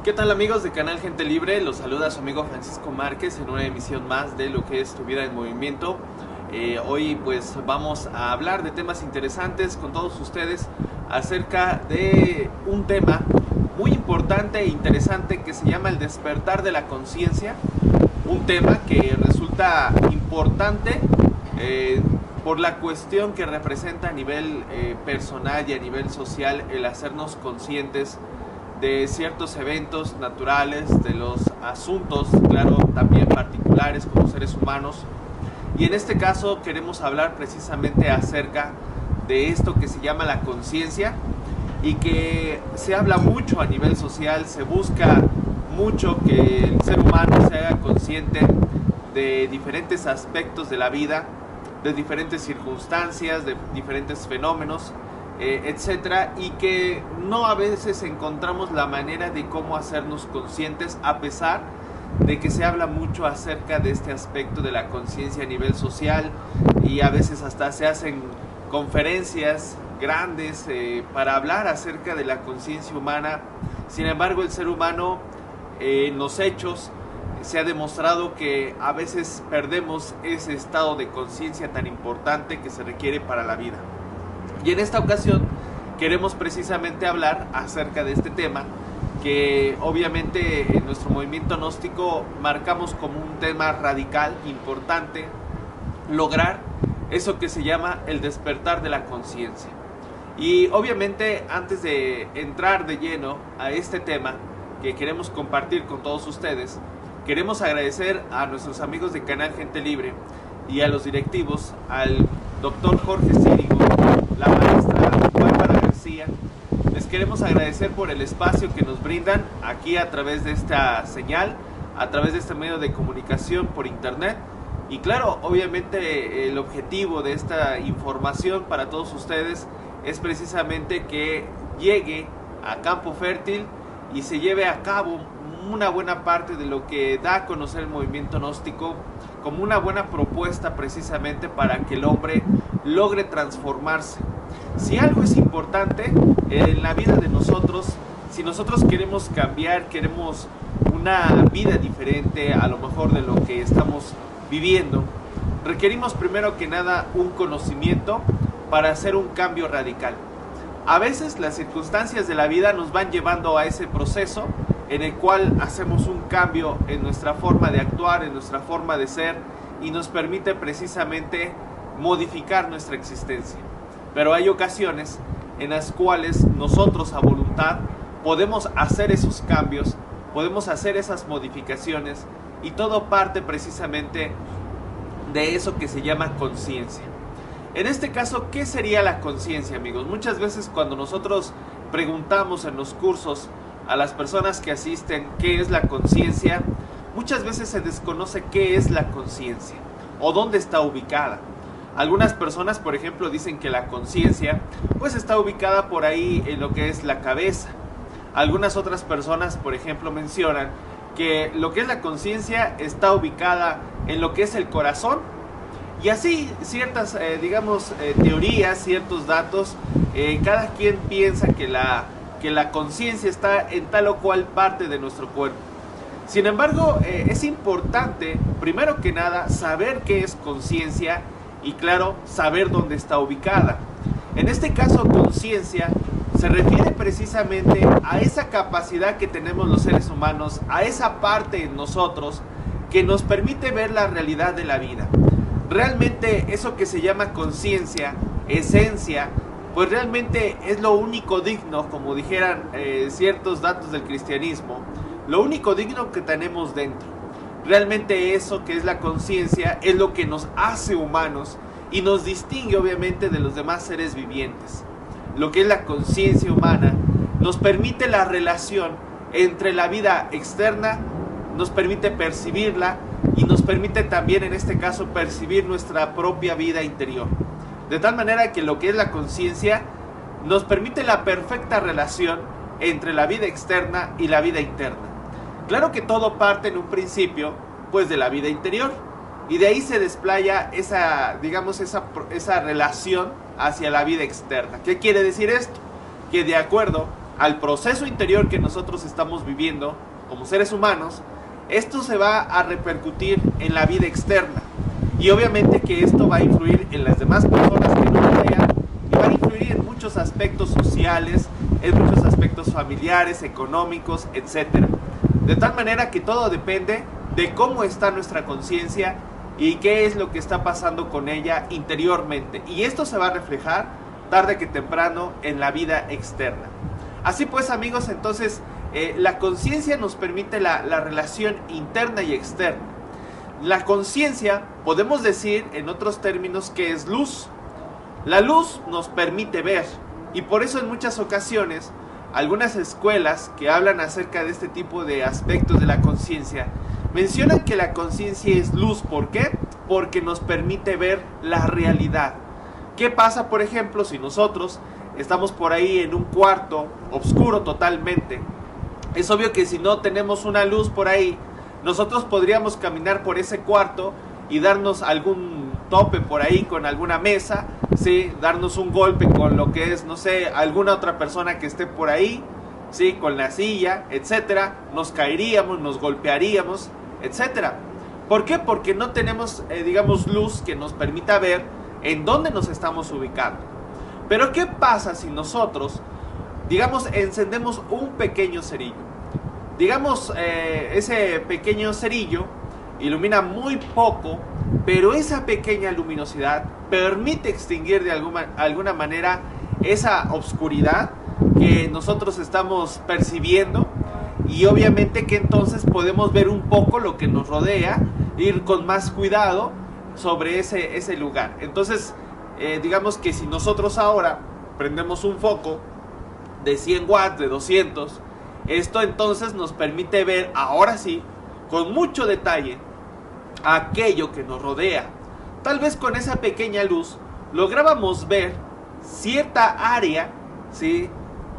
¿Qué tal amigos de Canal Gente Libre? Los saluda su amigo Francisco Márquez en una emisión más de lo que es Tu Vida en Movimiento. Hoy pues vamos a hablar de temas interesantes con todos ustedes acerca de un tema muy importante e interesante que se llama el despertar de la conciencia. Un tema que resulta importante por la cuestión que representa a nivel personal y a nivel social el hacernos conscientes de ciertos eventos naturales, de los asuntos, claro, también particulares como seres humanos. Y en este caso queremos hablar precisamente acerca de esto que se llama la conciencia y que se habla mucho a nivel social, se busca mucho que el ser humano se haga consciente de diferentes aspectos de la vida, de diferentes circunstancias, de diferentes fenómenos, etcétera, y que no a veces encontramos la manera de cómo hacernos conscientes, a pesar de que se habla mucho acerca de este aspecto de la conciencia a nivel social, y a veces hasta se hacen conferencias grandes para hablar acerca de la conciencia humana. Sin embargo, el ser humano en los hechos se ha demostrado que a veces perdemos ese estado de conciencia tan importante que se requiere para la vida. Y en esta ocasión queremos precisamente hablar acerca de este tema que obviamente en nuestro movimiento gnóstico marcamos como un tema radical, importante, lograr eso que se llama el despertar de la conciencia. Y obviamente antes de entrar de lleno a este tema que queremos compartir con todos ustedes, queremos agradecer a nuestros amigos de Canal Gente Libre y a los directivos, al doctor Jorge Círigo, la maestra Bárbara García. Les queremos agradecer por el espacio que nos brindan aquí a través de esta señal, a través de este medio de comunicación por internet. Y claro, obviamente el objetivo de esta información para todos ustedes es precisamente que llegue a campo fértil y se lleve a cabo una buena parte de lo que da a conocer el movimiento gnóstico como una buena propuesta precisamente para que el hombre logre transformarse. Si algo es importante en la vida de nosotros, si nosotros queremos cambiar, queremos una vida diferente a lo mejor de lo que estamos viviendo, requerimos primero que nada un conocimiento para hacer un cambio radical. A veces las circunstancias de la vida nos van llevando a ese proceso en el cual hacemos un cambio en nuestra forma de actuar, en nuestra forma de ser, y nos permite precisamente modificar nuestra existencia. Pero hay ocasiones en las cuales nosotros a voluntad podemos hacer esos cambios, podemos hacer esas modificaciones, y todo parte precisamente de eso que se llama conciencia. En este caso, ¿qué sería la conciencia, amigos? Muchas veces cuando nosotros preguntamos en los cursos a las personas que asisten qué es la conciencia, muchas veces se desconoce qué es la conciencia o dónde está ubicada. Algunas personas, por ejemplo, dicen que la conciencia pues está ubicada por ahí en lo que es la cabeza. Algunas otras personas, por ejemplo, mencionan que lo que es la conciencia está ubicada en lo que es el corazón. Y así ciertas, teorías, ciertos datos, cada quien piensa que la conciencia está en tal o cual parte de nuestro cuerpo. Sin embargo, es importante, primero que nada, saber qué es conciencia y, claro, saber dónde está ubicada. En este caso, conciencia se refiere precisamente a esa capacidad que tenemos los seres humanos, a esa parte en nosotros que nos permite ver la realidad de la vida. Realmente eso que se llama conciencia, esencia, pues realmente es lo único digno, como dijeran ciertos datos del cristianismo, lo único digno que tenemos dentro. Realmente eso que es la conciencia es lo que nos hace humanos y nos distingue obviamente de los demás seres vivientes. Lo que es la conciencia humana nos permite la relación entre la vida externa, nos permite percibirla y nos permite también en este caso percibir nuestra propia vida interior. De tal manera que lo que es la conciencia nos permite la perfecta relación entre la vida externa y la vida interna. Claro que todo parte en un principio pues de la vida interior, y de ahí se desplaya esa relación hacia la vida externa. ¿Qué quiere decir esto? Que de acuerdo al proceso interior que nosotros estamos viviendo como seres humanos, esto se va a repercutir en la vida externa. Y obviamente que esto va a influir en las demás personas que nos rodean y va a influir en muchos aspectos sociales, en muchos aspectos familiares, económicos, etc. De tal manera que todo depende de cómo está nuestra conciencia y qué es lo que está pasando con ella interiormente. Y esto se va a reflejar tarde que temprano en la vida externa. Así pues, amigos, entonces la conciencia nos permite la relación interna y externa. La conciencia, podemos decir en otros términos, que es luz. La luz nos permite ver, y por eso en muchas ocasiones algunas escuelas que hablan acerca de este tipo de aspectos de la conciencia mencionan que la conciencia es luz. ¿Por qué? Porque nos permite ver la realidad. ¿Qué pasa, por ejemplo, si nosotros estamos por ahí en un cuarto oscuro totalmente? Es obvio que si no tenemos una luz por ahí, nosotros podríamos caminar por ese cuarto y darnos algún tope por ahí con alguna mesa, ¿sí? Darnos un golpe con lo que es, no sé, alguna otra persona que esté por ahí, ¿sí? Con la silla, etcétera. Nos caeríamos, nos golpearíamos, etcétera. ¿Por qué? Porque no tenemos, digamos, luz que nos permita ver en dónde nos estamos ubicando. Pero ¿qué pasa si nosotros, digamos, encendemos un pequeño cerillo? Digamos, ese pequeño cerillo ilumina muy poco, pero esa pequeña luminosidad permite extinguir de alguna manera esa oscuridad que nosotros estamos percibiendo, y obviamente que entonces podemos ver un poco lo que nos rodea, ir con más cuidado sobre ese lugar. Entonces, digamos que si nosotros ahora prendemos un foco de 100 watts, de 200, esto entonces nos permite ver, ahora sí, con mucho detalle, aquello que nos rodea. Tal vez con esa pequeña luz lográbamos ver cierta área, ¿sí?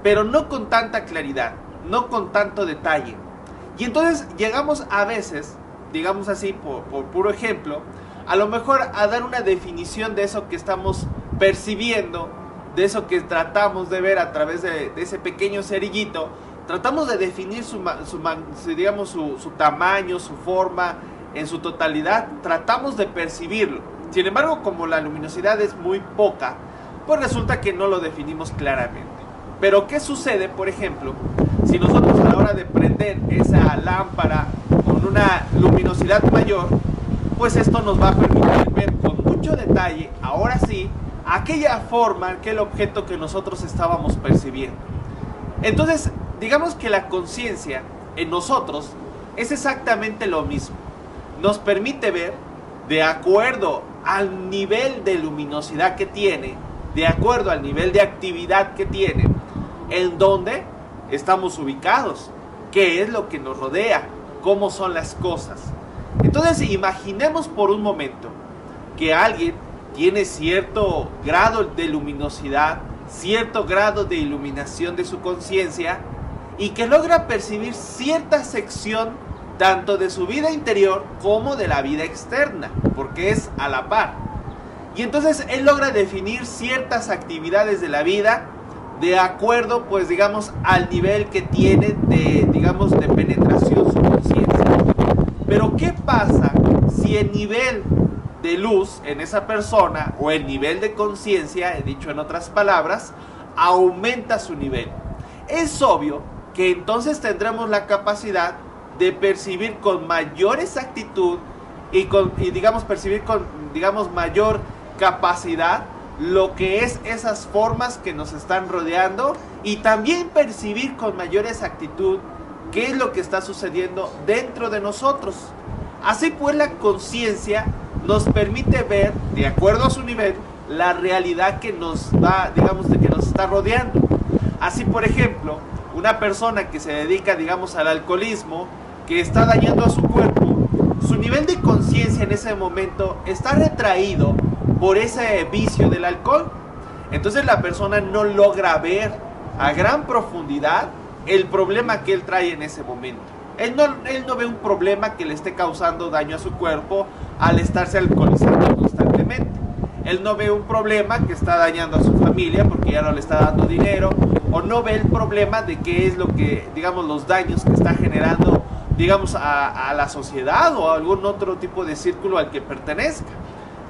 Pero no con tanta claridad, no con tanto detalle. Y entonces llegamos a veces, digamos así, por puro ejemplo, a lo mejor a dar una definición de eso que estamos percibiendo, de eso que tratamos de ver a través de ese pequeño cerillito. Tratamos de definir su tamaño, su forma, en su totalidad. Tratamos de percibirlo. Sin embargo, como la luminosidad es muy poca, pues resulta que no lo definimos claramente. Pero ¿qué sucede, por ejemplo, si nosotros a la hora de prender esa lámpara con una luminosidad mayor? Pues esto nos va a permitir ver con mucho detalle, ahora sí, aquella forma, aquel objeto que nosotros estábamos percibiendo. Entonces, digamos que la conciencia en nosotros es exactamente lo mismo. Nos permite ver de acuerdo al nivel de luminosidad que tiene, de acuerdo al nivel de actividad que tiene, en dónde estamos ubicados, qué es lo que nos rodea, cómo son las cosas. Entonces, imaginemos por un momento que alguien tiene cierto grado de luminosidad, cierto grado de iluminación de su conciencia, y que logra percibir cierta sección tanto de su vida interior como de la vida externa, porque es a la par. Y entonces él logra definir ciertas actividades de la vida de acuerdo, pues digamos, al nivel que tiene de, digamos, de penetración su conciencia. Pero ¿qué pasa si el nivel de luz en esa persona, o el nivel de conciencia, he dicho en otras palabras, aumenta su nivel? Es obvio que entonces tendremos la capacidad de percibir con mayor exactitud y percibir con mayor capacidad lo que es esas formas que nos están rodeando, y también percibir con mayor exactitud qué es lo que está sucediendo dentro de nosotros. Así pues, la conciencia nos permite ver, de acuerdo a su nivel, la realidad que nos va, digamos, de que nos está rodeando. Así, por ejemplo, una persona que se dedica, digamos, al alcoholismo, que está dañando a su cuerpo, su nivel de conciencia en ese momento está retraído por ese vicio del alcohol. Entonces la persona no logra ver a gran profundidad el problema que él trae en ese momento. Él no ve un problema que le esté causando daño a su cuerpo al estarse alcoholizando constantemente. Él no ve un problema que está dañando a su familia porque ya no le está dando dinero, o no ve el problema de qué es lo que, digamos, los daños que está generando, digamos, a la sociedad o a algún otro tipo de círculo al que pertenezca.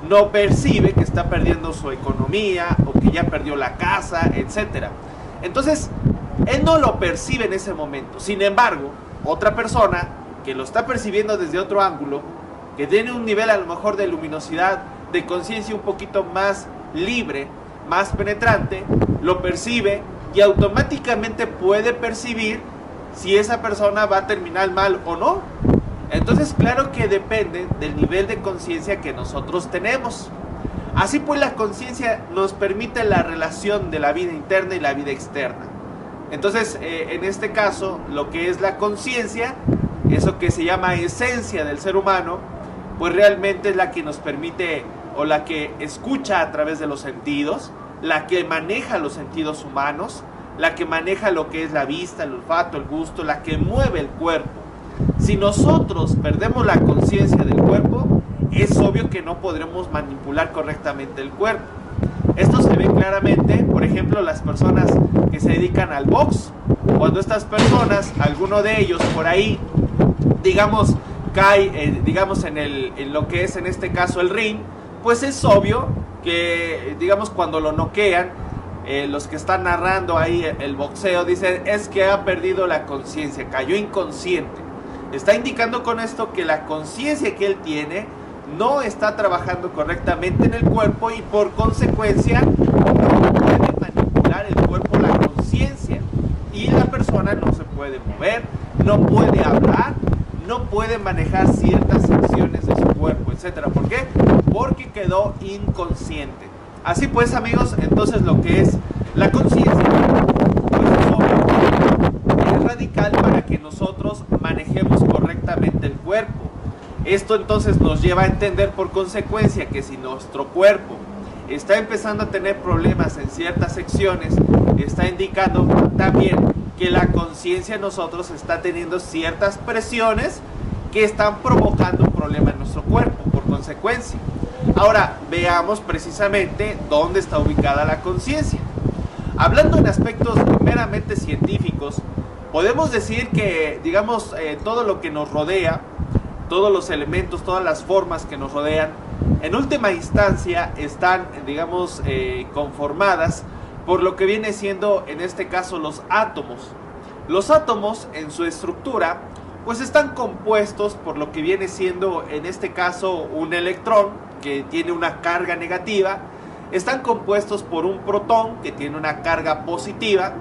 No percibe que está perdiendo su economía o que ya perdió la casa, etc. Entonces, él no lo percibe en ese momento. Sin embargo, otra persona que lo está percibiendo desde otro ángulo, que tiene un nivel a lo mejor de luminosidad, de conciencia un poquito más libre, más penetrante, lo percibe y automáticamente puede percibir si esa persona va a terminar mal o no. Entonces, claro que depende del nivel de conciencia que nosotros tenemos. Así pues, la conciencia nos permite la relación de la vida interna y la vida externa. Entonces, en este caso, lo que es la conciencia, eso que se llama esencia del ser humano, pues realmente es la que nos permite, o la que escucha a través de los sentidos, la que maneja los sentidos humanos, la que maneja lo que es la vista, el olfato, el gusto, la que mueve el cuerpo. Si nosotros perdemos la conciencia del cuerpo, es obvio que no podremos manipular correctamente el cuerpo. Esto se ve claramente, por ejemplo, las personas que se dedican al box. Cuando estas personas, alguno de ellos por ahí, digamos, cae, digamos, en lo que es en este caso el ring, pues es obvio que, digamos, cuando lo noquean, los que están narrando ahí el boxeo dicen, es que ha perdido la conciencia, cayó inconsciente. Está indicando con esto que la conciencia que él tiene no está trabajando correctamente en el cuerpo y por consecuencia no puede manipular el cuerpo, la conciencia, y la persona no se puede mover, no puede hablar, no puede manejar ciertas secciones de su cuerpo, etc. ¿Por qué? Porque quedó inconsciente. Así pues, amigos, entonces lo que es la conciencia, pues es radical para que nosotros manejemos correctamente el cuerpo. Esto entonces nos lleva a entender por consecuencia que si nuestro cuerpo está empezando a tener problemas en ciertas secciones, está indicando también que la conciencia en nosotros está teniendo ciertas presiones que están provocando un problema en nuestro cuerpo por consecuencia. Ahora veamos precisamente dónde está ubicada la conciencia. Hablando en aspectos meramente científicos, podemos decir que, digamos, todo lo que nos rodea, todos los elementos, todas las formas que nos rodean, en última instancia están, digamos, conformadas por lo que viene siendo, en este caso, los átomos. Los átomos, en su estructura, pues están compuestos por lo que viene siendo, en este caso, un electrón, que tiene una carga negativa, están compuestos por un protón, que tiene una carga positiva,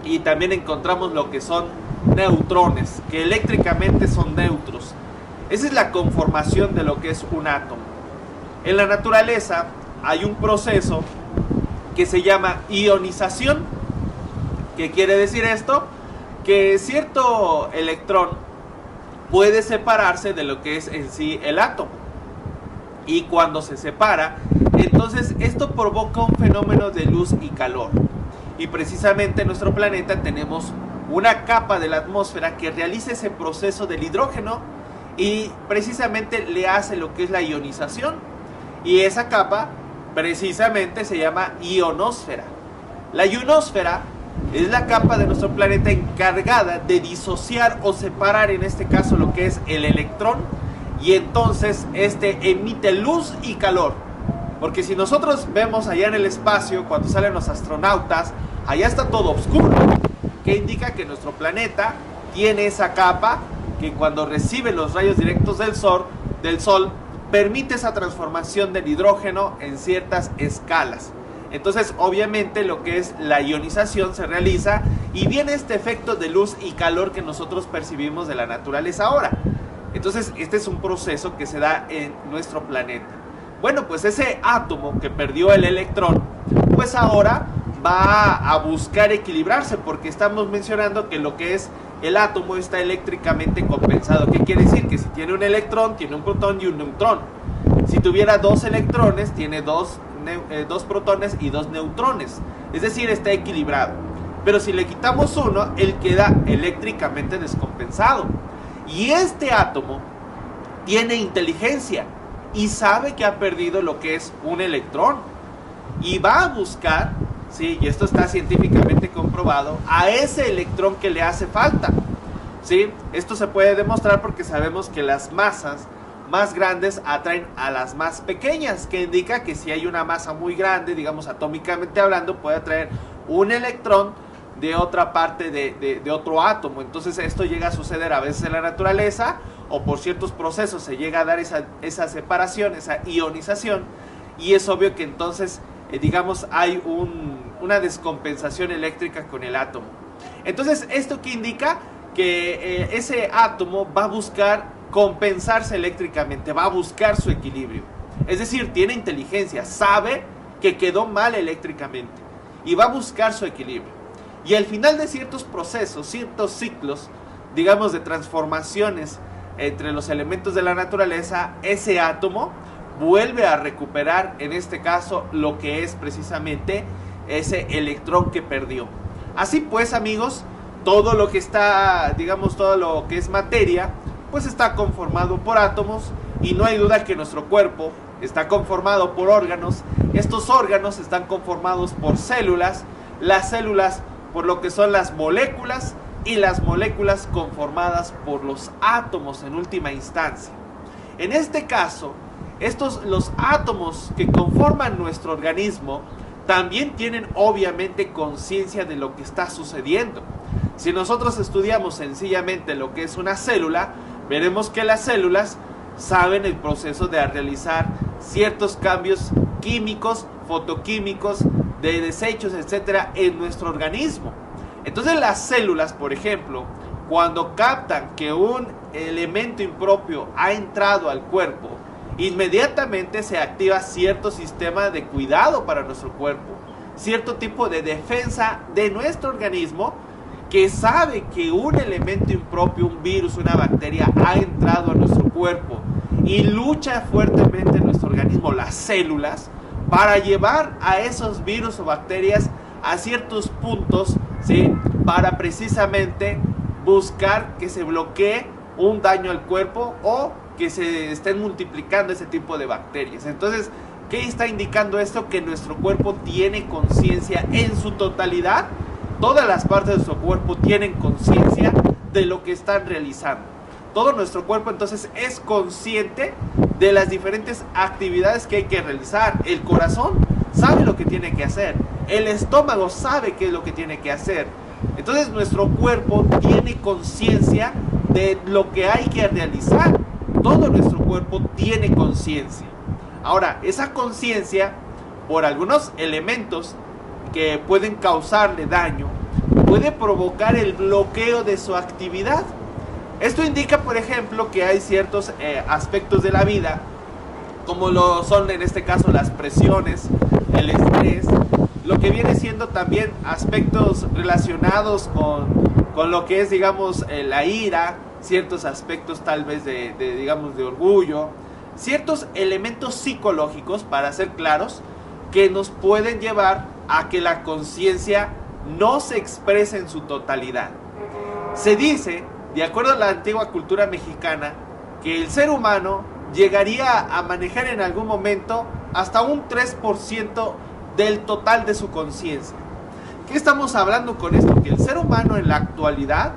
y también encontramos lo que son neutrones, que eléctricamente son neutros. Esa es la conformación de lo que es un átomo. En la naturaleza hay un proceso que se llama ionización. ¿Qué quiere decir esto? Que cierto electrón puede separarse de lo que es en sí el átomo. Y cuando se separa, entonces esto provoca un fenómeno de luz y calor. Y precisamente en nuestro planeta tenemos una capa de la atmósfera que realiza ese proceso del hidrógeno y precisamente le hace lo que es la ionización. Y esa capa precisamente se llama ionosfera. La ionosfera es la capa de nuestro planeta encargada de disociar o separar, en este caso, lo que es el electrón, y entonces este emite luz y calor. Porque si nosotros vemos allá en el espacio, cuando salen los astronautas, allá está todo oscuro, que indica que nuestro planeta tiene esa capa que cuando recibe los rayos directos del sol permite esa transformación del hidrógeno en ciertas escalas. Entonces, obviamente, lo que es la ionización se realiza y viene este efecto de luz y calor que nosotros percibimos de la naturaleza ahora. Entonces, este es un proceso que se da en nuestro planeta. Bueno, pues ese átomo que perdió el electrón, pues ahora va a buscar equilibrarse, porque estamos mencionando que lo que es el átomo está eléctricamente compensado. ¿Qué quiere decir? Que si tiene un electrón, tiene un protón y un neutrón. Si tuviera dos electrones, tiene dos protones y dos neutrones. Es decir, está equilibrado. Pero si le quitamos uno, él queda eléctricamente descompensado. Y este átomo tiene inteligencia. y sabe que ha perdido lo que es un electrón y va a buscar, ¿sí? Y esto está científicamente comprobado, a ese electrón que le hace falta, ¿sí? Esto se puede demostrar porque sabemos que las masas más grandes atraen a las más pequeñas, que indica que si hay una masa muy grande, digamos atómicamente hablando, puede atraer un electrón de otra parte de otro átomo. Entonces esto llega a suceder a veces en la naturaleza, o por ciertos procesos se llega a dar esa separación, esa ionización, y es obvio que entonces digamos hay una descompensación eléctrica con el átomo. Entonces esto que indica que ese átomo va a buscar compensarse eléctricamente, va a buscar su equilibrio, es decir, tiene inteligencia, sabe que quedó mal eléctricamente y va a buscar su equilibrio. Y al final de ciertos procesos, ciertos ciclos, digamos de transformaciones entre los elementos de la naturaleza, ese átomo vuelve a recuperar, en este caso, lo que es precisamente ese electrón que perdió. Así pues, amigos, todo lo que está, digamos, todo lo que es materia, pues está conformado por átomos, y no hay duda que nuestro cuerpo está conformado por órganos. Estos órganos están conformados por células, las células por lo que son las moléculas, y las moléculas conformadas por los átomos en última instancia. En este caso, los átomos que conforman nuestro organismo también tienen obviamente conciencia de lo que está sucediendo. Si nosotros estudiamos sencillamente lo que es una célula, veremos que las células saben el proceso de realizar ciertos cambios químicos, fotoquímicos, de desechos, etcétera, en nuestro organismo. Entonces las células, por ejemplo, cuando captan que un elemento impropio ha entrado al cuerpo, inmediatamente se activa cierto sistema de cuidado para nuestro cuerpo, cierto tipo de defensa de nuestro organismo, que sabe que un elemento impropio, un virus, una bacteria ha entrado a nuestro cuerpo y lucha fuertemente en nuestro organismo, las células, para llevar a esos virus o bacterias a ciertos puntos, ¿sí? Para precisamente buscar que se bloquee un daño al cuerpo o que se estén multiplicando ese tipo de bacterias. Entonces, ¿qué está indicando esto? Que nuestro cuerpo tiene conciencia en su totalidad. Todas las partes de nuestro cuerpo tienen conciencia de lo que están realizando. Todo nuestro cuerpo entonces es consciente de las diferentes actividades que hay que realizar. El corazón sabe lo que tiene que hacer. El estómago sabe qué es lo que tiene que hacer. Entonces nuestro cuerpo tiene conciencia de lo que hay que realizar. Todo nuestro cuerpo tiene conciencia. Ahora, esa conciencia, por algunos elementos que pueden causarle daño, puede provocar el bloqueo de su actividad. Esto indica, por ejemplo, que hay ciertos aspectos de la vida, como lo son en este caso las presiones, el estrés, lo que viene siendo también aspectos relacionados con lo que es, digamos, la ira, ciertos aspectos tal vez digamos, de orgullo, ciertos elementos psicológicos, para ser claros, que nos pueden llevar a que la conciencia no se exprese en su totalidad. Se dice, de acuerdo a la antigua cultura mexicana, que el ser humano llegaría a manejar en algún momento hasta un 3% del total de su conciencia. ¿Qué estamos hablando con esto? Que el ser humano en la actualidad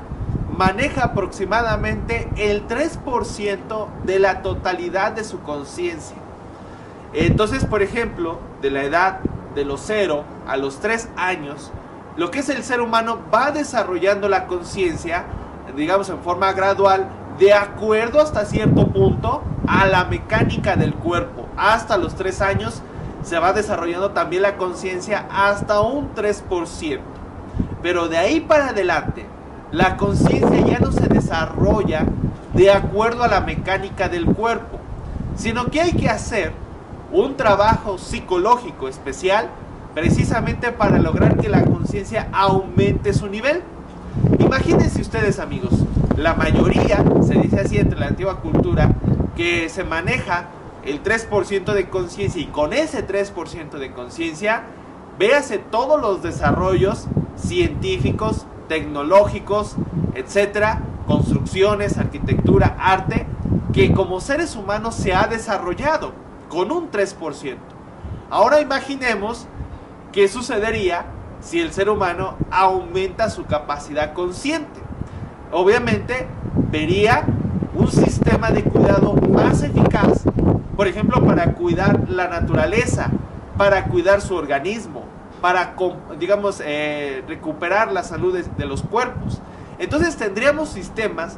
maneja aproximadamente el 3% de la totalidad de su conciencia. Entonces, por ejemplo, de la edad de los 0 a los 3 años, lo que es el ser humano va desarrollando la conciencia, digamos, en forma gradual, de acuerdo hasta cierto punto a la mecánica del cuerpo. Hasta los 3 años se va desarrollando también la conciencia hasta un 3%. Pero de ahí para adelante, la conciencia ya no se desarrolla de acuerdo a la mecánica del cuerpo, sino que hay que hacer un trabajo psicológico especial precisamente para lograr que la conciencia aumente su nivel. Imagínense ustedes, amigos, la mayoría, se dice así entre la antigua cultura, que se maneja el 3% de conciencia, y con ese 3% de conciencia, véase todos los desarrollos científicos, tecnológicos, etcétera, construcciones, arquitectura, arte, que como seres humanos se ha desarrollado con un 3%. Ahora imaginemos qué sucedería si el ser humano aumenta su capacidad consciente. Obviamente vería un sistema de cuidado más eficaz, por ejemplo, para cuidar la naturaleza, para cuidar su organismo, para, digamos, recuperar la salud de los cuerpos. Entonces tendríamos sistemas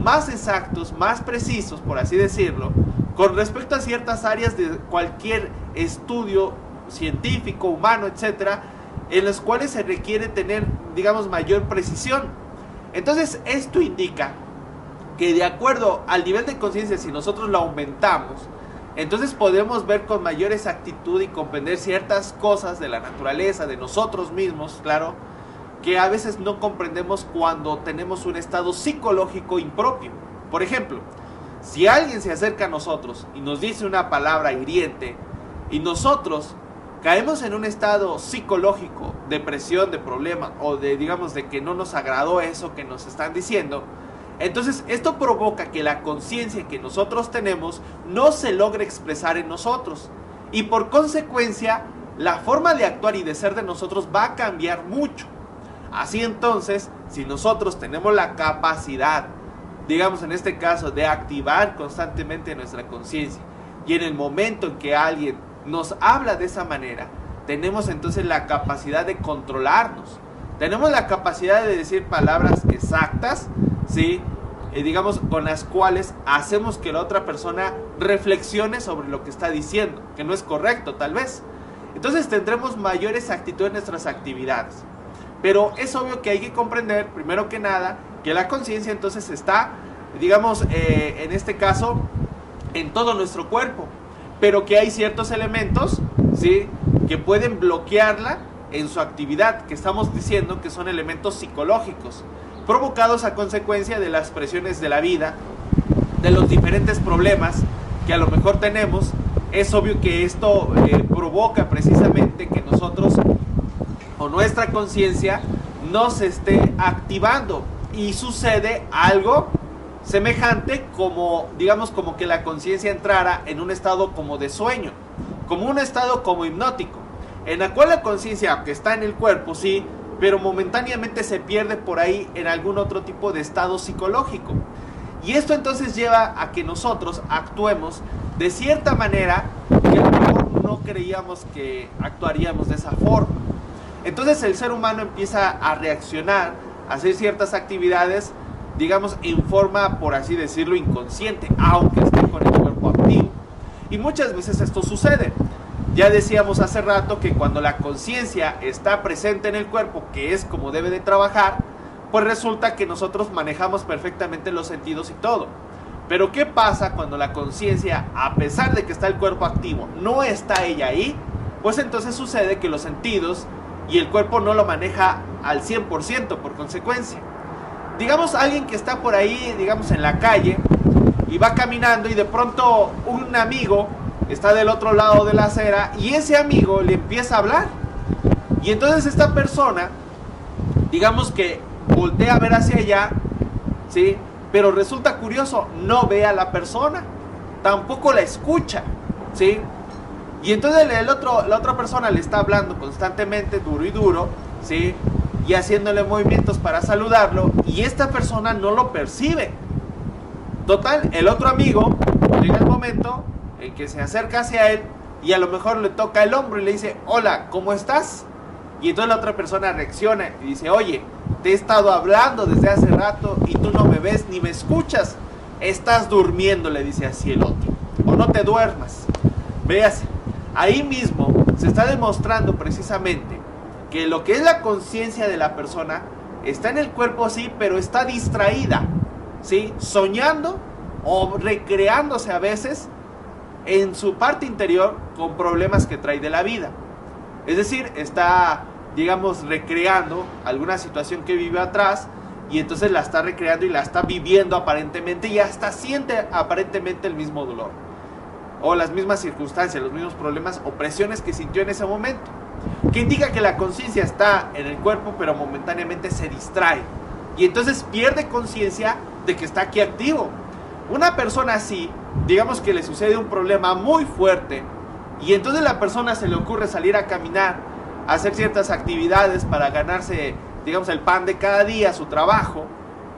más exactos, más precisos, por así decirlo, con respecto a ciertas áreas de cualquier estudio científico, humano, etcétera, en los cuales se requiere tener, digamos, mayor precisión. Entonces esto indica que de acuerdo al nivel de conciencia, si nosotros lo aumentamos, entonces podemos ver con mayor exactitud y comprender ciertas cosas de la naturaleza, de nosotros mismos, claro, que a veces no comprendemos cuando tenemos un estado psicológico impropio. Por ejemplo, si alguien se acerca a nosotros y nos dice una palabra hiriente y nosotros caemos en un estado psicológico, depresión, de problema o de, digamos, de que no nos agradó eso que nos están diciendo, entonces esto provoca que la conciencia que nosotros tenemos no se logre expresar en nosotros y por consecuencia la forma de actuar y de ser de nosotros va a cambiar mucho. Así entonces, si nosotros tenemos la capacidad, digamos en este caso, de activar constantemente nuestra conciencia y en el momento en que alguien nos habla de esa manera, tenemos entonces la capacidad de controlarnos, tenemos la capacidad de decir palabras exactas, ¿sí? Digamos, con las cuales hacemos que la otra persona reflexione sobre lo que está diciendo, que no es correcto tal vez. Entonces tendremos mayor exactitud en nuestras actividades. Pero es obvio que hay que comprender, primero que nada, que la conciencia entonces está, digamos, en este caso, en todo nuestro cuerpo, pero que hay ciertos elementos, ¿sí?, que pueden bloquearla en su actividad, que estamos diciendo que son elementos psicológicos, provocados a consecuencia de las presiones de la vida, de los diferentes problemas que a lo mejor tenemos. Es obvio que esto provoca precisamente que nosotros o nuestra conciencia no se esté activando y sucede algo semejante como, digamos, como que la conciencia entrara en un estado como de sueño, como un estado como hipnótico, en la cual la conciencia, que está en el cuerpo, sí, pero momentáneamente se pierde por ahí en algún otro tipo de estado psicológico. Y esto entonces lleva a que nosotros actuemos de cierta manera que a lo mejor no creíamos que actuaríamos de esa forma. Entonces el ser humano empieza a reaccionar, a hacer ciertas actividades, digamos, en forma, por así decirlo, inconsciente, aunque esté con el cuerpo activo. Y muchas veces esto sucede. Ya decíamos hace rato que cuando la conciencia está presente en el cuerpo, que es como debe de trabajar, pues resulta que nosotros manejamos perfectamente los sentidos y todo. Pero ¿qué pasa cuando la conciencia, a pesar de que está el cuerpo activo, no está ella ahí? Pues entonces sucede que los sentidos y el cuerpo no lo maneja al 100% por consecuencia. Digamos, alguien que está por ahí, digamos, en la calle y va caminando y de pronto un amigo está del otro lado de la acera y ese amigo le empieza a hablar. Y entonces esta persona, digamos que voltea a ver hacia allá, ¿sí? Pero resulta curioso, no ve a la persona, tampoco la escucha, ¿sí? Y entonces la otra persona le está hablando constantemente, duro y duro, ¿sí?, y haciéndole movimientos para saludarlo, y esta persona no lo percibe. Total, el otro amigo llega el momento en que se acerca hacia él y a lo mejor le toca el hombro y le dice: hola, ¿cómo estás? Y entonces la otra persona reacciona y dice: oye, te he estado hablando desde hace rato y tú no me ves ni me escuchas. Estás durmiendo, le dice así el otro, o no te duermas. Veas, ahí mismo se está demostrando precisamente que lo que es la conciencia de la persona está en el cuerpo, sí, pero está distraída, ¿sí?, soñando o recreándose a veces en su parte interior con problemas que trae de la vida. Es decir, está, digamos, recreando alguna situación que vive atrás y entonces la está recreando y la está viviendo aparentemente y hasta siente aparentemente el mismo dolor o las mismas circunstancias, los mismos problemas o presiones que sintió en ese momento, que indica que la conciencia está en el cuerpo pero momentáneamente se distrae y entonces pierde conciencia de que está aquí activo. Una persona así, digamos que le sucede un problema muy fuerte y entonces la persona se le ocurre salir a caminar, hacer ciertas actividades para ganarse, digamos, el pan de cada día, su trabajo,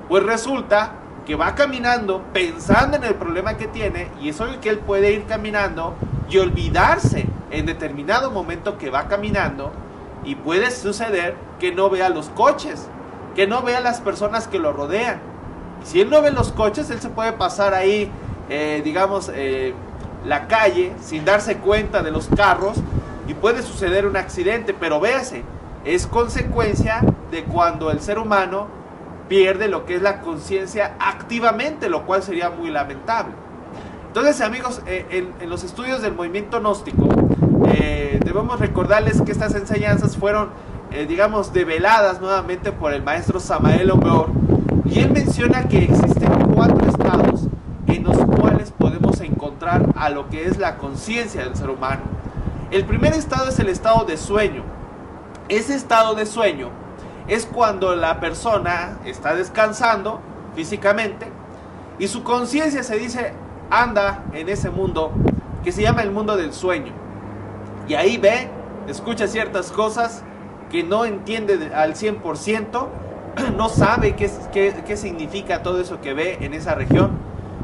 pues resulta que va caminando pensando en el problema que tiene y es obvio que él puede ir caminando y olvidarse en determinado momento que va caminando y puede suceder que no vea los coches, que no vea las personas que lo rodean. Y si él no ve los coches, él se puede pasar ahí, la calle sin darse cuenta de los carros y puede suceder un accidente, pero véase, es consecuencia de cuando el ser humano pierde lo que es la conciencia activamente, lo cual sería muy lamentable. Entonces, amigos, en los estudios del movimiento gnóstico, debemos recordarles que estas enseñanzas fueron, develadas nuevamente por el maestro Samael Omeor, y él menciona que existen 4 estados en los cuales podemos encontrar a lo que es la conciencia del ser humano. El primer estado es el estado de sueño. Ese estado de sueño es cuando la persona está descansando físicamente y su conciencia se dice anda en ese mundo que se llama el mundo del sueño. Y ahí ve, escucha ciertas cosas que no entiende al 100%, no sabe qué significa todo eso que ve en esa región.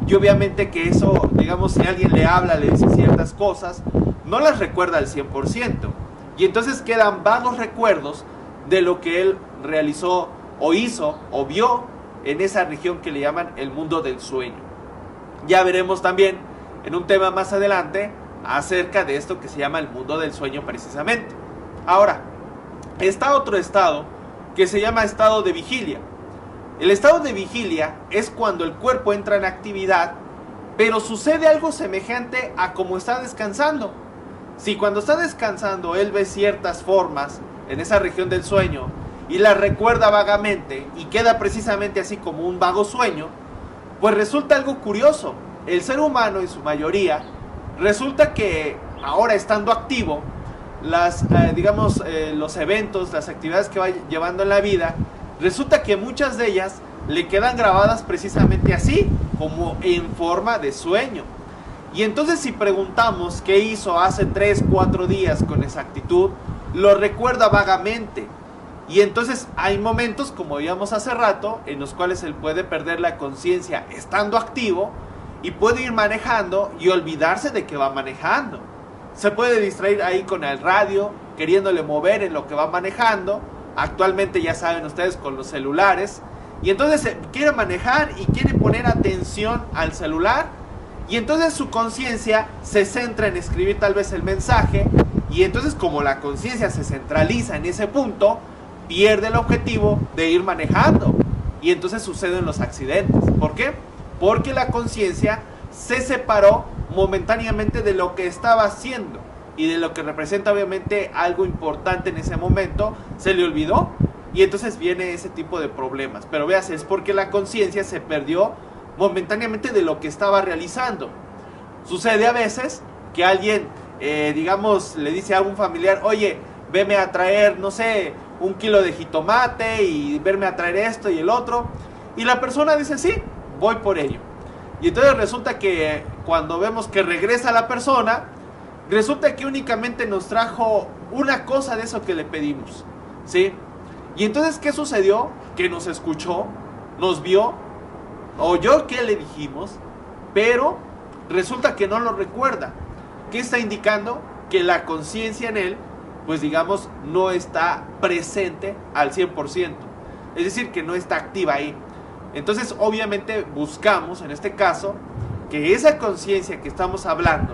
Y obviamente que eso, digamos, si alguien le habla, le dice ciertas cosas, no las recuerda al 100%. Y entonces quedan vagos recuerdos de lo que él realizó o hizo o vio en esa región que le llaman el mundo del sueño. Ya veremos también en un tema más adelante acerca de esto que se llama el mundo del sueño precisamente. Ahora, está otro estado que se llama estado de vigilia. El estado de vigilia es cuando el cuerpo entra en actividad, pero sucede algo semejante a como está descansando. Si cuando está descansando él ve ciertas formas en esa región del sueño y las recuerda vagamente y queda precisamente así como un vago sueño, pues resulta algo curioso. El ser humano en su mayoría resulta que ahora estando activo, los eventos, las actividades que va llevando en la vida, resulta que muchas de ellas le quedan grabadas precisamente así, como en forma de sueño. Y entonces si preguntamos qué hizo hace 3, 4 días con exactitud, lo recuerda vagamente. Y entonces hay momentos, como veíamos hace rato, en los cuales él puede perder la conciencia estando activo y puede ir manejando y olvidarse de que va manejando. Se puede distraer ahí con el radio, queriéndole mover en lo que va manejando. Actualmente ya saben ustedes con los celulares. Y entonces quiere manejar y quiere poner atención al celular. Y entonces su conciencia se centra en escribir tal vez el mensaje. Y entonces como la conciencia se centraliza en ese punto, pierde el objetivo de ir manejando. Y entonces suceden los accidentes. ¿Por qué? Porque la conciencia se separó momentáneamente de lo que estaba haciendo. Y de lo que representa obviamente algo importante en ese momento, se le olvidó. Y entonces viene ese tipo de problemas. Pero veas, es porque la conciencia se perdió momentáneamente de lo que estaba realizando. Sucede a veces que alguien, le dice a un familiar, oye, veme a traer, no sé, 1 kilo de jitomate y verme a traer esto y el otro. Y la persona dice, sí, voy por ello. Y entonces resulta que cuando vemos que regresa la persona, resulta que únicamente nos trajo una cosa de eso que le pedimos, ¿sí? Y entonces, ¿qué sucedió? Que nos escuchó, nos vio, oyó qué le dijimos, pero resulta que no lo recuerda. ¿Qué está indicando? Que la conciencia en él, pues digamos, no está presente al 100%. Es decir, que no está activa ahí. Entonces, obviamente, buscamos, en este caso, que esa conciencia que estamos hablando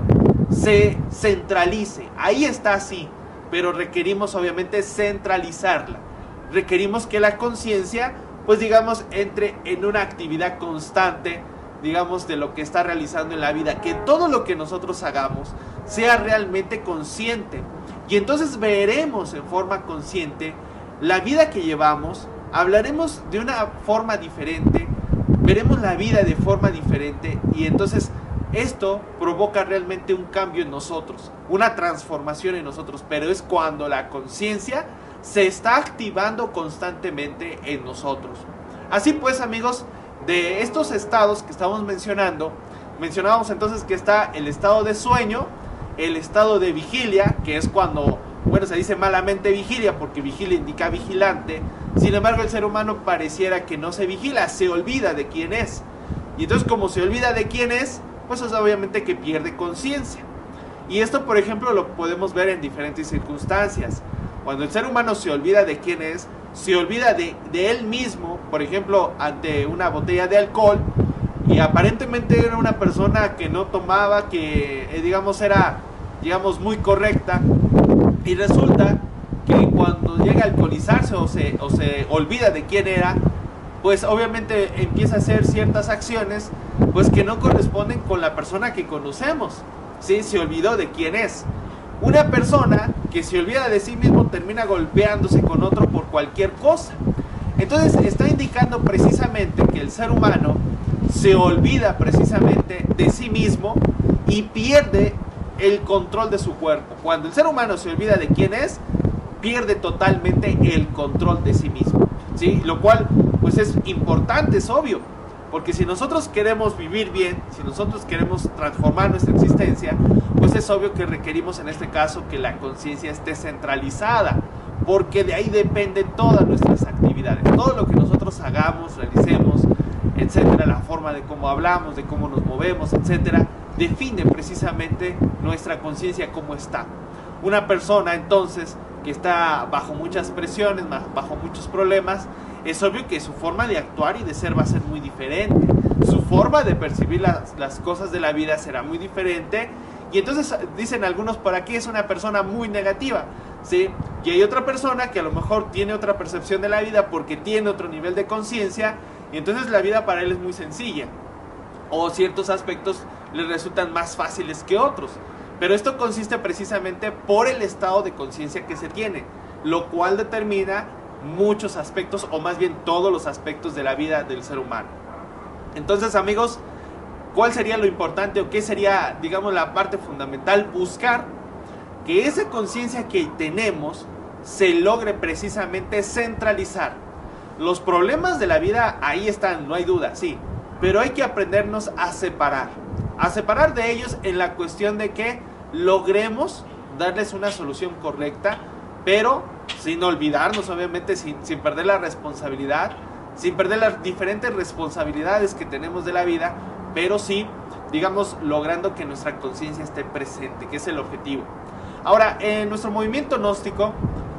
se centralice. Ahí está así, pero requerimos, obviamente, centralizarla. Requerimos que la conciencia, pues digamos, entre en una actividad constante, digamos, de lo que está realizando en la vida. Que todo lo que nosotros hagamos sea realmente consciente. Y entonces veremos en forma consciente la vida que llevamos, hablaremos de una forma diferente, veremos la vida de forma diferente y entonces esto provoca realmente un cambio en nosotros, una transformación en nosotros, pero es cuando la conciencia se está activando constantemente en nosotros. Así pues, amigos, De estos estados que estamos mencionábamos entonces que está el estado de sueño, el estado de vigilia, que es cuando, bueno, se dice malamente vigilia porque vigilia indica vigilante. Sin embargo, el ser humano pareciera que no se vigila, se olvida de quién es. Y entonces, como se olvida de quién es, pues es obviamente que pierde conciencia. Y esto, por ejemplo, lo podemos ver en diferentes circunstancias. Cuando el ser humano se olvida de quién es, se olvida de él mismo, por ejemplo, ante una botella de alcohol, y aparentemente era una persona que no tomaba, que era muy correcta, y resulta que cuando llega a alcoholizarse o se olvida de quién era, pues obviamente empieza a hacer ciertas acciones pues que no corresponden con la persona que conocemos, ¿sí? Se olvidó de quién es. Una persona que se olvida de sí mismo termina golpeándose con otro por cualquier cosa. Entonces está indicando precisamente que el ser humano se olvida precisamente de sí mismo y pierde el control de su cuerpo. Cuando el ser humano se olvida de quién es, pierde totalmente el control de sí mismo, ¿sí? Lo cual pues es importante, es obvio, porque si nosotros queremos vivir bien, si nosotros queremos transformar nuestra existencia, pues es obvio que requerimos en este caso que la conciencia esté centralizada, porque de ahí dependen todas nuestras actividades, todo lo que nosotros hagamos, realicemos, etcétera, la forma de cómo hablamos, de cómo nos movemos, etcétera, define precisamente nuestra conciencia cómo está. Una persona entonces que está bajo muchas presiones, bajo muchos problemas, es obvio que su forma de actuar y de ser va a ser muy diferente. Su forma de percibir las cosas de la vida será muy diferente. Y entonces dicen algunos por aquí, es una persona muy negativa, ¿sí? Y hay otra persona que a lo mejor tiene otra percepción de la vida porque tiene otro nivel de conciencia, y entonces la vida para él es muy sencilla, o ciertos aspectos le resultan más fáciles que otros. Pero esto consiste precisamente por el estado de conciencia que se tiene, lo cual determina muchos aspectos, o más bien todos los aspectos de la vida del ser humano. Entonces, amigos, ¿cuál sería lo importante o qué sería, digamos, la parte fundamental? Buscar que esa conciencia que tenemos se logre precisamente centralizar. Los problemas de la vida ahí están, no hay duda, sí, pero hay que aprendernos a separar de ellos en la cuestión de que logremos darles una solución correcta, pero sin olvidarnos, obviamente, sin perder la responsabilidad, sin perder las diferentes responsabilidades que tenemos de la vida, pero sí, digamos, logrando que nuestra conciencia esté presente, que es el objetivo. Ahora, en nuestro movimiento gnóstico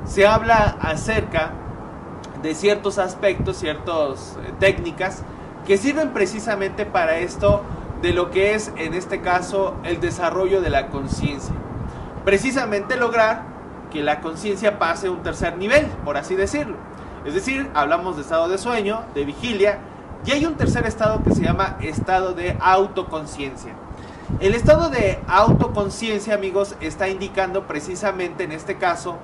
se habla acerca de ciertos aspectos, ciertas técnicas que sirven precisamente para esto, de lo que es en este caso el desarrollo de la conciencia. Precisamente lograr que la conciencia pase a un tercer nivel, por así decirlo. Es decir, hablamos de estado de sueño, de vigilia, y hay un tercer estado que se llama estado de autoconciencia. El estado de autoconciencia, amigos, está indicando precisamente en este caso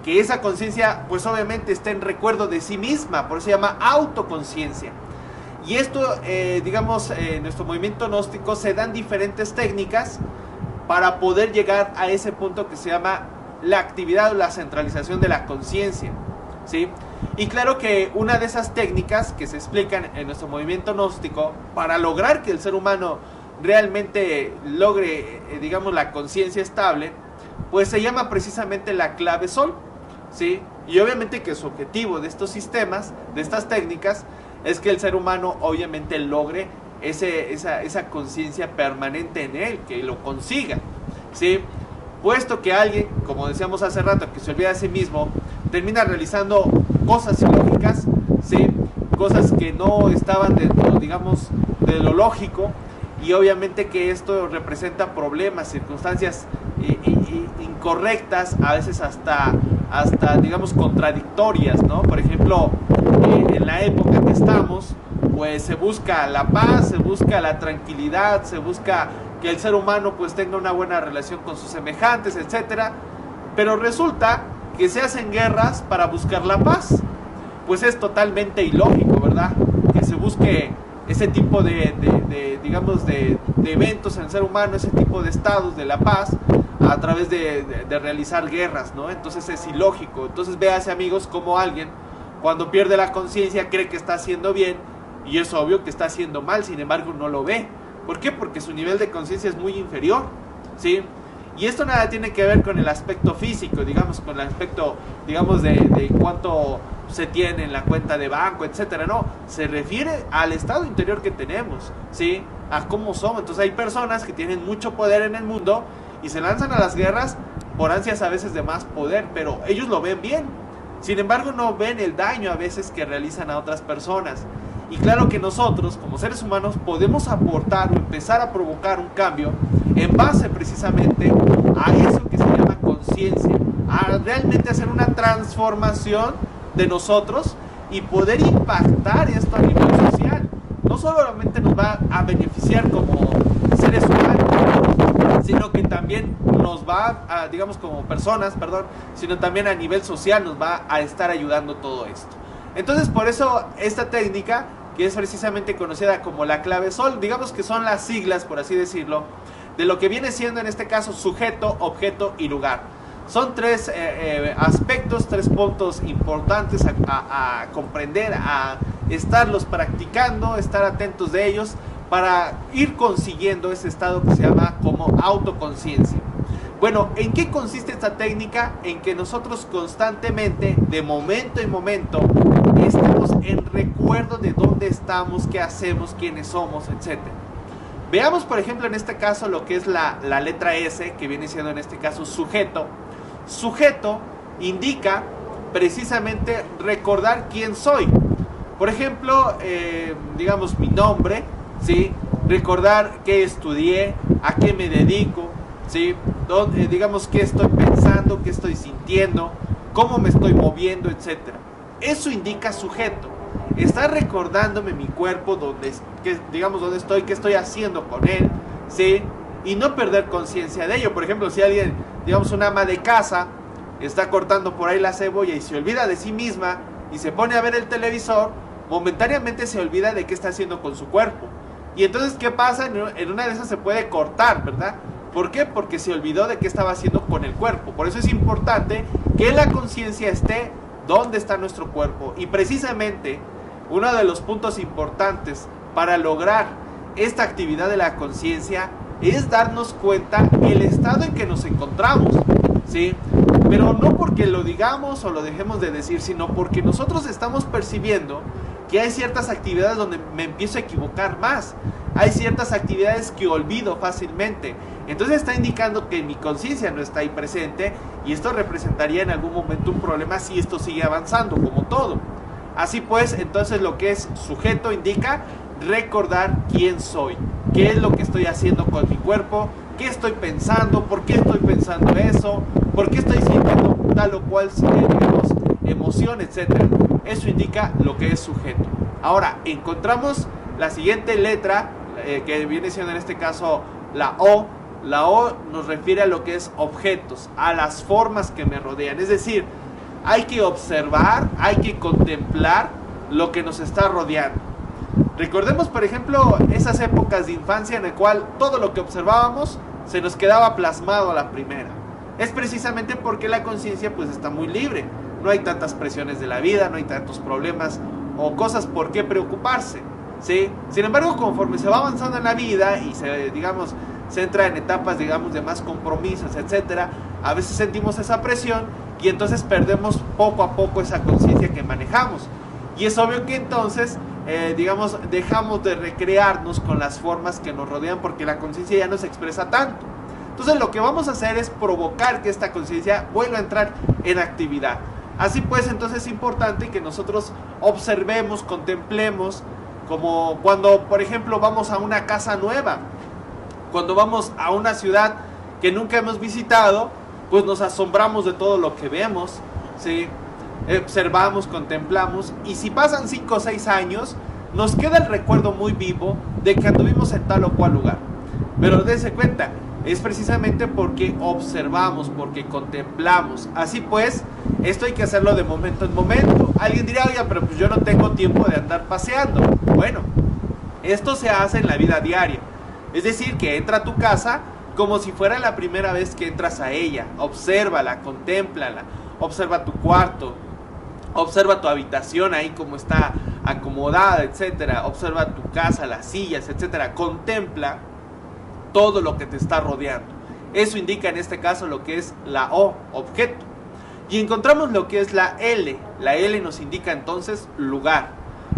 que esa conciencia pues obviamente está en recuerdo de sí misma, por eso se llama autoconciencia. Y esto, digamos, en nuestro movimiento gnóstico se dan diferentes técnicas para poder llegar a ese punto que se llama la actividad o la centralización de la conciencia, ¿sí? Y claro que una de esas técnicas que se explican en nuestro movimiento gnóstico para lograr que el ser humano realmente logre, digamos, la conciencia estable, pues se llama precisamente la clave sol, ¿sí? Y obviamente que su objetivo de estos sistemas, de estas técnicas, es que el ser humano obviamente logre esa conciencia permanente en él, que lo consiga, ¿sí? Puesto que alguien, como decíamos hace rato, que se olvida de sí mismo, termina realizando cosas ilógicas, ¿sí? Cosas que no estaban dentro, digamos, de lo lógico, y obviamente que esto representa problemas, circunstancias incorrectas, a veces hasta digamos contradictorias, ¿no? Por ejemplo, en la época que estamos, pues se busca la paz, se busca la tranquilidad, se busca que el ser humano pues tenga una buena relación con sus semejantes, etcétera, pero resulta que se hacen guerras para buscar la paz. Pues es totalmente ilógico, ¿verdad? Que se busque ese tipo digamos, de eventos en el ser humano, ese tipo de estados de la paz a través de realizar guerras, ¿no? Entonces es ilógico. Entonces véase, amigos, como alguien cuando pierde la conciencia cree que está haciendo bien, y es obvio que está haciendo mal, sin embargo no lo ve. ¿Por qué? Porque su nivel de conciencia es muy inferior, ¿sí? Y esto nada tiene que ver con el aspecto físico, digamos, con el aspecto, digamos, de cuánto se tiene en la cuenta de banco, etcétera. No, se refiere al estado interior que tenemos, ¿sí? A cómo somos. Entonces hay personas que tienen mucho poder en el mundo y se lanzan a las guerras por ansias a veces de más poder, pero ellos lo ven bien. Sin embargo, no ven el daño a veces que realizan a otras personas. Y claro que nosotros, como seres humanos, podemos aportar o empezar a provocar un cambio en base precisamente a eso que se llama conciencia, a realmente hacer una transformación de nosotros y poder impactar esto a nivel social. No solamente nos va a beneficiar como seres humanos, sino que también nos va a, digamos, como personas, sino también a nivel social nos va a estar ayudando todo esto. Entonces, por eso esta técnica, que es precisamente conocida como la clave sol, digamos que son las siglas, por así decirlo, de lo que viene siendo en este caso sujeto, objeto y lugar. Son tres aspectos, tres puntos importantes a comprender, a estarlos practicando, estar atentos de ellos para ir consiguiendo ese estado que se llama como autoconciencia. Bueno, ¿en qué consiste esta técnica? En que nosotros constantemente, de momento en momento, estamos en recuerdo de dónde estamos, qué hacemos, quiénes somos, etc. Veamos, por ejemplo, en este caso lo que es la letra S, que viene siendo en este caso sujeto. Sujeto indica precisamente recordar quién soy. Por ejemplo, digamos mi nombre, ¿sí? Recordar qué estudié, a qué me dedico, ¿sí? Digamos qué estoy pensando, qué estoy sintiendo, cómo me estoy moviendo, etc. Eso indica sujeto. Está recordándome mi cuerpo, digamos dónde estoy, qué estoy haciendo con él, ¿sí? Y no perder conciencia de ello. Por ejemplo, si alguien, digamos una ama de casa, está cortando por ahí la cebolla y se olvida de sí misma y se pone a ver el televisor, momentáneamente se olvida de qué está haciendo con su cuerpo. Y entonces, ¿qué pasa? En una de esas se puede cortar, ¿verdad? ¿Por qué? Porque se olvidó de qué estaba haciendo con el cuerpo. Por eso es importante que la conciencia esté donde está nuestro cuerpo. Y precisamente, uno de los puntos importantes para lograr esta actividad de la conciencia es darnos cuenta el estado en que nos encontramos, ¿sí? Pero no porque lo digamos o lo dejemos de decir, sino porque nosotros estamos percibiendo que hay ciertas actividades donde me empiezo a equivocar más. Hay ciertas actividades que olvido fácilmente. Entonces está indicando que mi conciencia no está ahí presente y esto representaría en algún momento un problema si esto sigue avanzando, como todo. Así pues, entonces lo que es sujeto indica recordar quién soy, qué es lo que estoy haciendo con mi cuerpo, qué estoy pensando, por qué estoy pensando eso, por qué estoy sintiendo tal o cual, digamos, emoción, etc. Eso indica lo que es sujeto. Ahora, encontramos la siguiente letra, que viene siendo en este caso la O. La O nos refiere a lo que es objetos, a las formas que me rodean. Es decir, hay que observar, hay que contemplar lo que nos está rodeando. Recordemos, por ejemplo, esas épocas de infancia en el cual todo lo que observábamos se nos quedaba plasmado a la primera. Es precisamente porque la conciencia pues está muy libre. No hay tantas presiones de la vida, no hay tantos problemas o cosas por qué preocuparse, ¿sí? Sin embargo, conforme se va avanzando en la vida y se entra en etapas, digamos, de más compromisos, etcétera, a veces sentimos esa presión y entonces perdemos poco a poco esa conciencia que manejamos. Y es obvio que entonces, dejamos de recrearnos con las formas que nos rodean porque la conciencia ya no se expresa tanto. Entonces lo que vamos a hacer es provocar que esta conciencia vuelva a entrar en actividad. Así pues, entonces es importante que nosotros observemos, contemplemos, como cuando, por ejemplo, vamos a una casa nueva, cuando vamos a una ciudad que nunca hemos visitado, pues nos asombramos de todo lo que vemos, ¿sí? Observamos, contemplamos, y si pasan 5 o 6 años, nos queda el recuerdo muy vivo de que anduvimos en tal o cual lugar. Pero dense cuenta, es precisamente porque observamos, porque contemplamos. Así pues, esto hay que hacerlo de momento en momento. Alguien dirá, oiga, pero pues yo no tengo tiempo de andar paseando. Bueno, esto se hace en la vida diaria. Es decir, que entra a tu casa como si fuera la primera vez que entras a ella. Obsérvala, contémplala, observa tu cuarto, observa tu habitación ahí como está acomodada, etcétera. Observa tu casa, las sillas, etcétera. Contempla todo lo que te está rodeando. Eso indica en este caso lo que es la O, objeto. Y encontramos lo que es la L. La L nos indica entonces lugar.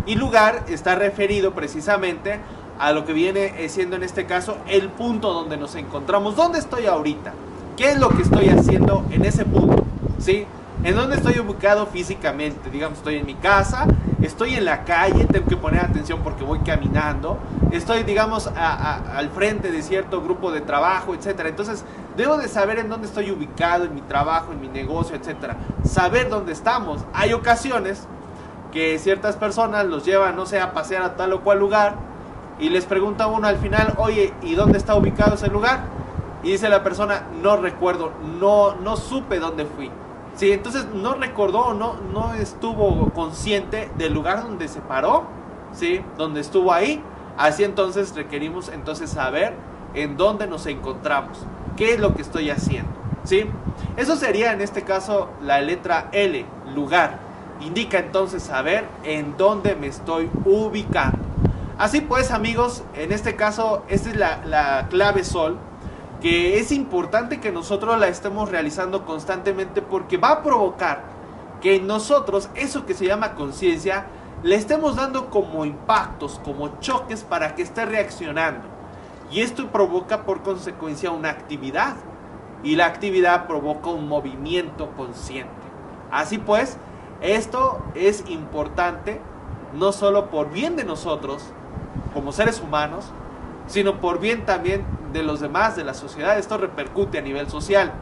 Y lugar está referido precisamente a lo que viene siendo en este caso el punto donde nos encontramos. ¿Dónde estoy ahorita? ¿Qué es lo que estoy haciendo en ese punto? ¿Sí? ¿En dónde estoy ubicado físicamente? Digamos, estoy en mi casa, estoy en la calle, tengo que poner atención porque voy caminando, estoy, digamos, al frente de cierto grupo de trabajo, etcétera. Entonces, debo de saber en dónde estoy ubicado, en mi trabajo, en mi negocio, etcétera. Saber dónde estamos. Hay ocasiones que ciertas personas los llevan, no sé, a pasear a tal o cual lugar y les pregunta uno al final, oye, ¿y dónde está ubicado ese lugar? Y dice la persona, no recuerdo, no supe dónde fui. Sí, entonces no recordó, no estuvo consciente del lugar donde se paró, ¿sí? Donde estuvo ahí. Así entonces requerimos entonces saber en dónde nos encontramos, qué es lo que estoy haciendo, ¿sí? Eso sería en este caso la letra L, lugar. Indica entonces saber en dónde me estoy ubicando. Así pues, amigos, en este caso esta es la clave Sol, que es importante que nosotros la estemos realizando constantemente porque va a provocar que nosotros, eso que se llama conciencia, le estemos dando como impactos, como choques para que esté reaccionando. Y esto provoca por consecuencia una actividad. Y la actividad provoca un movimiento consciente. Así pues, esto es importante no solo por bien de nosotros, como seres humanos, sino por bien también de los demás, de la sociedad. Esto repercute a nivel social.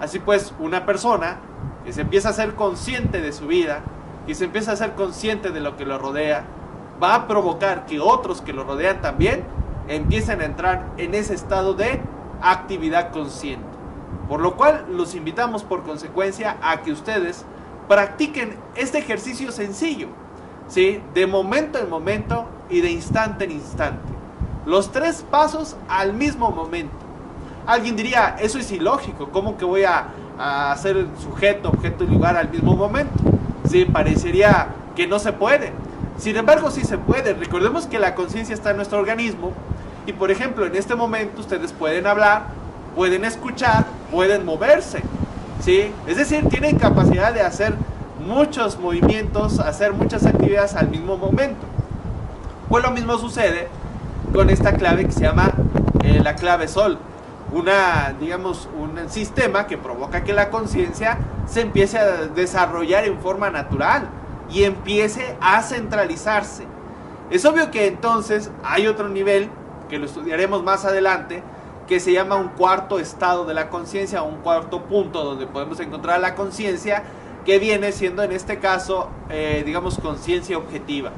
Así pues, una persona que se empieza a ser consciente de su vida, que se empieza a ser consciente de lo que lo rodea, va a provocar que otros que lo rodean también empiecen a entrar en ese estado de actividad consciente. Por lo cual, los invitamos por consecuencia a que ustedes practiquen este ejercicio sencillo, ¿sí? De momento en momento y de instante en instante. Los 3 pasos al mismo momento. Alguien diría, eso es ilógico, ¿cómo que voy a hacer sujeto, objeto y lugar al mismo momento? Sí, parecería que no se puede. Sin embargo, sí se puede. Recordemos que la conciencia está en nuestro organismo y, por ejemplo, en este momento ustedes pueden hablar, pueden escuchar, pueden moverse, ¿sí? Es decir, tienen capacidad de hacer muchos movimientos, hacer muchas actividades al mismo momento. Pues lo mismo sucede con esta clave que se llama la clave Sol. Digamos, un sistema que provoca que la conciencia se empiece a desarrollar en forma natural y empiece a centralizarse. Es obvio que entonces hay otro nivel, que lo estudiaremos más adelante, que se llama un cuarto estado de la conciencia, un cuarto punto donde podemos encontrar la conciencia, que viene siendo en este caso, digamos, conciencia objetiva.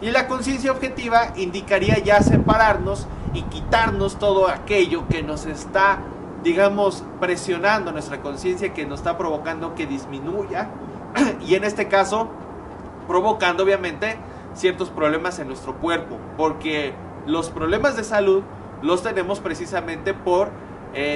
Y la conciencia objetiva indicaría ya separarnos y quitarnos todo aquello que nos está, digamos, presionando nuestra conciencia, que nos está provocando que disminuya y en este caso provocando obviamente ciertos problemas en nuestro cuerpo, porque los problemas de salud los tenemos precisamente por,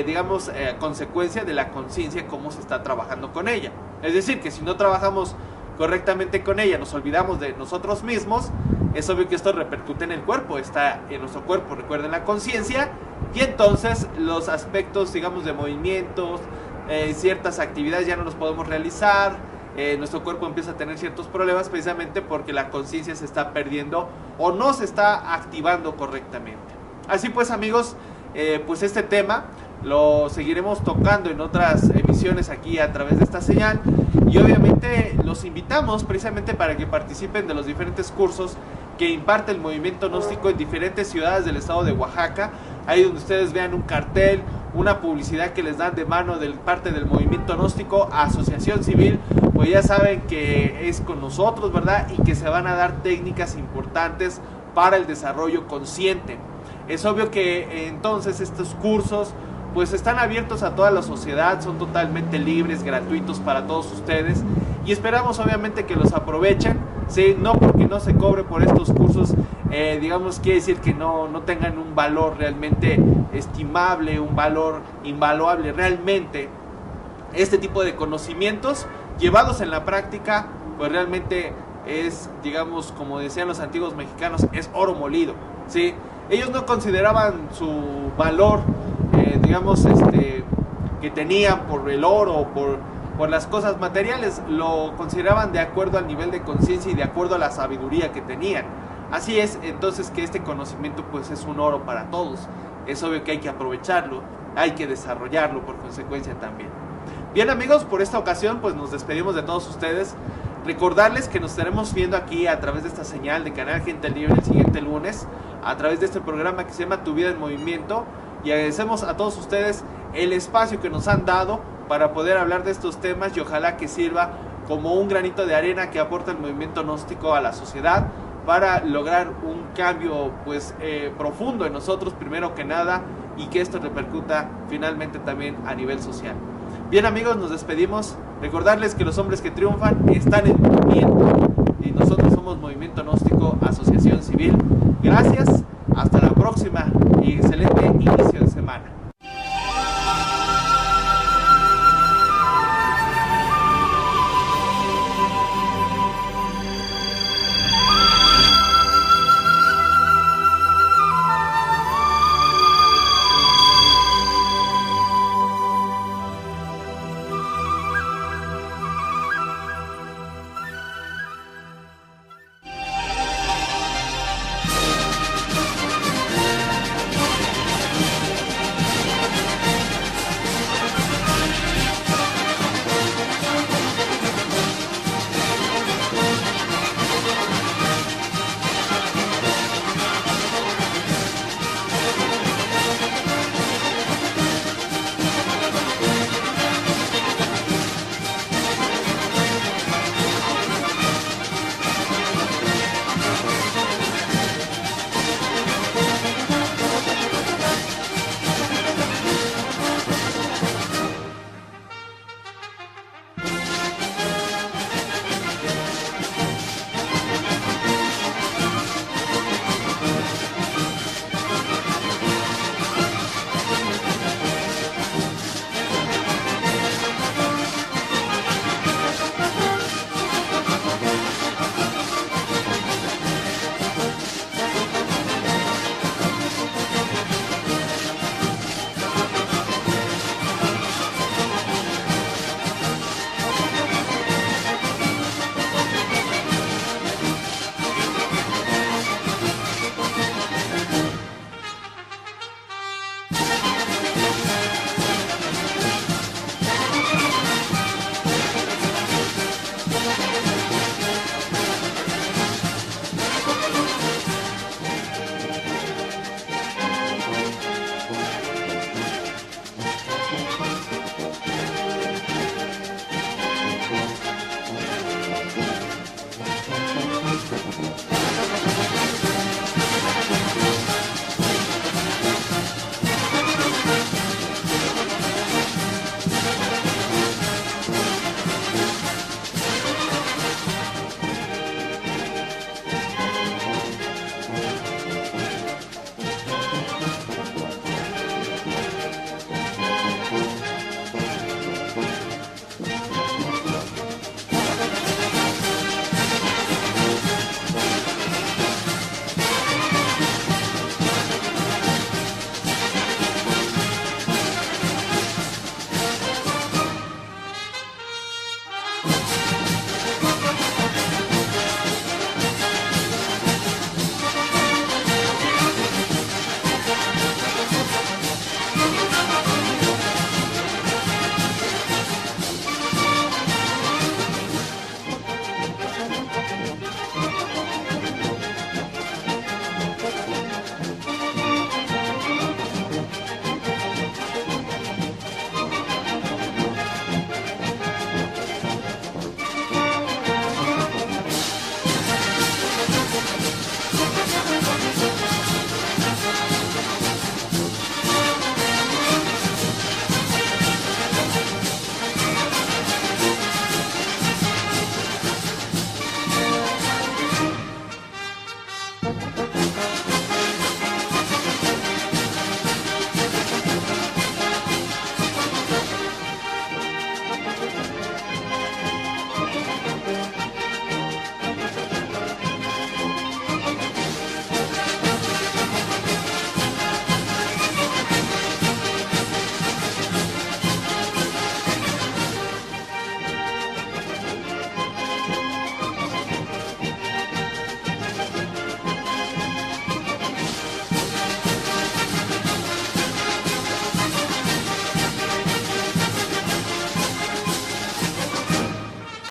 digamos, consecuencia de la conciencia, cómo se está trabajando con ella. Es decir, que si no trabajamos correctamente con ella, nos olvidamos de nosotros mismos, es obvio que esto repercute en el cuerpo, está en nuestro cuerpo, recuerden la conciencia, y entonces los aspectos, digamos, de movimientos, ciertas actividades ya no los podemos realizar, nuestro cuerpo empieza a tener ciertos problemas precisamente porque la conciencia se está perdiendo o no se está activando correctamente. Así pues, amigos, pues este tema lo seguiremos tocando en otras emisiones aquí a través de esta señal, y obviamente los invitamos precisamente para que participen de los diferentes cursos que imparte el movimiento gnóstico en diferentes ciudades del estado de Oaxaca. Ahí donde ustedes vean un cartel, una publicidad que les dan de mano de parte del movimiento gnóstico, Asociación Civil, pues ya saben que es con nosotros, ¿verdad? Y que se van a dar técnicas importantes para el desarrollo consciente. Es obvio que entonces estos cursos pues están abiertos a toda la sociedad, son totalmente libres, gratuitos para todos ustedes, y esperamos obviamente que los aprovechen, ¿sí? No porque no se cobre por estos cursos, digamos, quiere decir que no tengan un valor realmente estimable, un valor invaluable. Realmente este tipo de conocimientos llevados en la práctica pues realmente es, digamos, como decían los antiguos mexicanos, es oro molido, ¿sí? Ellos no consideraban su valor, digamos, que tenían por el oro, por las cosas materiales, lo consideraban de acuerdo al nivel de conciencia y de acuerdo a la sabiduría que tenían. Así es, entonces, que este conocimiento pues es un oro para todos. Es obvio que hay que aprovecharlo, hay que desarrollarlo por consecuencia también. Bien, amigos, por esta ocasión pues nos despedimos de todos ustedes. Recordarles que nos estaremos viendo aquí a través de esta señal de Canal Gente Libre el siguiente lunes, a través de este programa que se llama Tu Vida en Movimiento, y agradecemos a todos ustedes el espacio que nos han dado para poder hablar de estos temas, y ojalá que sirva como un granito de arena que aporta el movimiento gnóstico a la sociedad para lograr un cambio pues profundo en nosotros primero que nada, y que esto repercuta finalmente también a nivel social. Bien, amigos, nos despedimos. Recordarles que los hombres que triunfan están en movimiento, y nosotros somos Movimiento Gnóstico, Asociación Civil. Gracias, hasta la próxima y excelente inicio de semana.